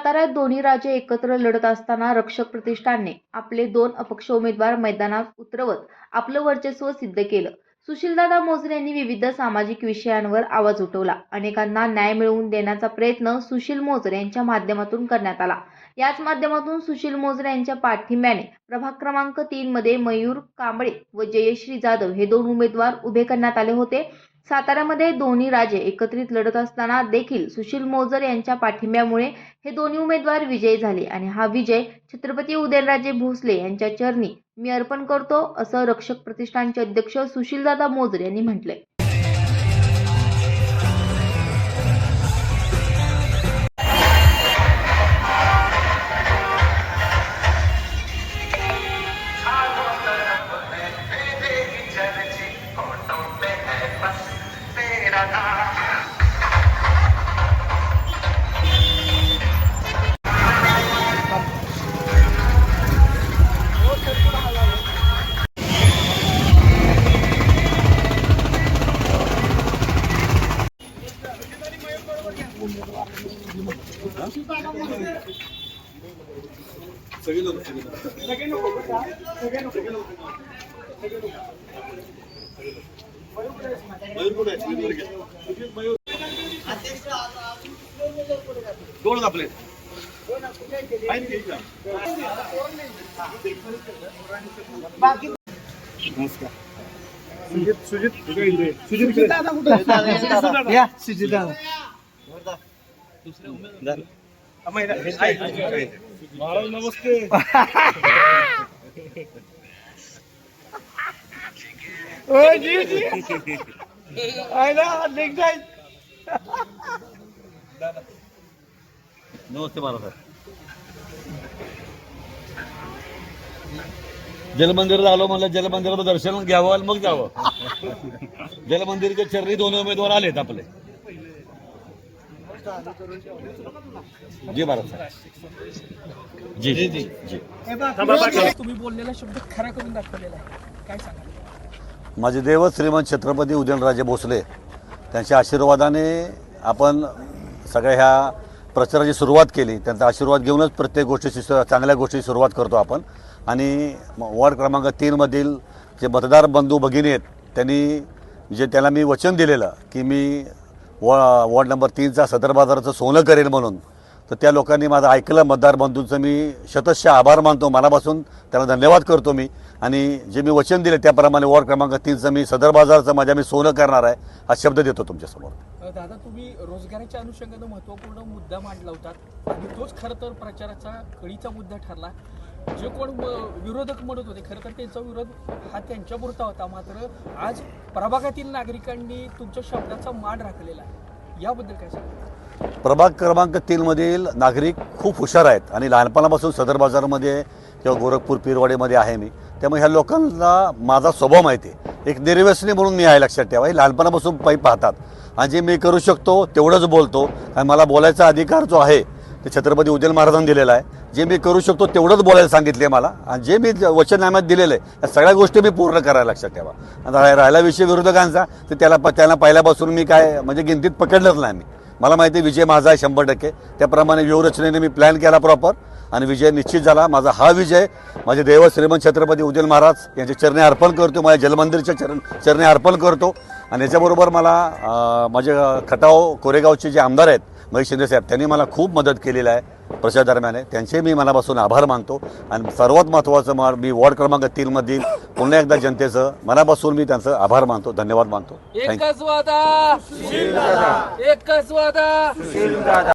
साताऱ्यात दोन्ही राजे एकत्र लढत असताना रक्षक प्रतिष्ठानने आपले 2 अपक्ष उमेदवार मैदानात उतरवत आपलं वर्चस्व सिद्ध केलं। सुशीलदादा मोजरे यांनी विविध सामाजिक विषयांवर आवाज उठवला। अनेकांना न्याय मिळवून देण्याचा प्रयत्न सुशील मोजरे यांच्या माध्यमातून करण्यात आला। याच माध्यमातून सुशील मोजरे यांच्या पाठिंब्याने प्रभाग क्रमांक 3 मध्ये मयूर कांबळे व जयश्री जाधव हे 2 उमेदवार उभे करण्यात आले होते। साताऱ्यामध्ये दोन्ही राजे एकत्रित लढत असताना देखील सुशील मोजरे यांच्या पाठिंब्यामुळे हे दोन्ही उमेदवार विजयी झाले आणि हा विजय छत्रपती उदयनराजे भोसले यांच्या चरणी मी अर्पण करतो, असं रक्षक प्रतिष्ठानचे अध्यक्ष सुशीलदादा मोजरे यांनी म्हटले। दोन आपले बाकी नमस्कार सुजित दादा कुठे या सुजित दादा महाराज नमस्ते जी जी आहे ना नमस्ते महाराज। जलमंदिरात आलो म्हणलं, जलमंदिराचं दर्शन घ्यावं आणि मग जावं। जलमंदिरच्या चरणी 2 उमेदवार आलेत आपले। जी महाराज जी जी जी जी तुम्ही बोललेला शब्द खरा करून दाखवलेला आहे, काय सांगा? माझे दैवत श्रीमंत छत्रपती उदयनराजे भोसले त्यांच्या आशीर्वादाने आपण सगळ्या ह्या प्रचाराची सुरुवात केली। त्यांचा आशीर्वाद घेऊनच प्रत्येक गोष्टीची चांगल्या गोष्टीची सुरुवात करतो आपण। आणि वॉर्ड क्रमांक 3 मधील जे मतदार बंधू भगिनी आहेत त्यांनी त्याला मी वचन दिलेलं की मी वॉर्ड नंबर 3चा सदर बाजाराचं सोनं करेल म्हणून, तर त्या लोकांनी माझं ऐकलं। मतदार बंधूंचं मी शतशः आभार मानतो, मनापासून त्यांना धन्यवाद करतो मी। आणि जे मी वचन दिले त्याप्रमाणे वॉर्ड क्रमांक 3चं मी सदर बाजाराचं मी सोनं करणार आहे, हा शब्द देतो तुमच्यासमोर। दादा, तुम्ही रोजगाराच्या अनुषंगाने महत्त्वपूर्ण मुद्दा मांडला होता आणि तोच खरं तर प्रचाराचा कळीचा मुद्दा ठरला। जे कोण विरोधक म्हणत होते खरं तर त्यांचा विरोध हा त्यांच्यापुरता होता, मात्र आज प्रभागातील नागरिकांनी तुमच्या शब्दाचा मान राखलेला आहे, याबद्दल काय सांगा? प्रभाग क्रमांक 3 मधील नागरिक खूप हुशार आहेत आणि लहानपणापासून सदर बाजारमध्ये किंवा गोरखपूर पीरवाडीमध्ये आहे मी, त्यामुळे ह्या लोकांना माझा स्वभाव माहिती आहे। एक निर्व्यसनी म्हणून मी आहे, लक्षात ठेवा। हे लहानपणापासून पाहतात आणि जे मी करू शकतो तेवढंच बोलतो आणि मला बोलायचा अधिकार जो आहे ते छत्रपती उदयन महाराजांनी दिलेला आहे। जे मी करू शकतो तेवढंच बोलायला सांगितले मला आणि जे मी वचननाम्यात दिलेलं आहे या सगळ्या गोष्टी मी पूर्ण करायला, लक्षात ठेवा। आता राहिला विषय विरोधकांचा, तर त्यांना पहिल्यापासून मी काय म्हणजे गिनतीत पकडलंच नाही मी। मला माहिती आहे विजय माझा आहे 100%। त्याप्रमाणे व्यूहरचनेने मी प्लॅन केला प्रॉपर आणि विजय निश्चित झाला। माझा हा विजय माझे दैवत श्रीमंत छत्रपती उदयन महाराज यांच्या चरणी अर्पण करतो, माझ्या जलमंदिरच्या चरणी अर्पण करतो। आणि याच्याबरोबर मला माझे खटाव कोरेगावचे जे आमदार आहेत महेश शिंदे साहेब, त्यांनी मला खूप मदत केलेली आहे प्रचार दरम्यान, त्यांचे मी मनापासून आभार मानतो। आणि सर्वात महत्त्वाचं मी वॉर्ड क्रमांक 3 मधील पुन्हा एकदा जनतेचं मनापासून मी त्यांचं आभार मानतो, धन्यवाद मानतो। एकच वादा, एकच वादा।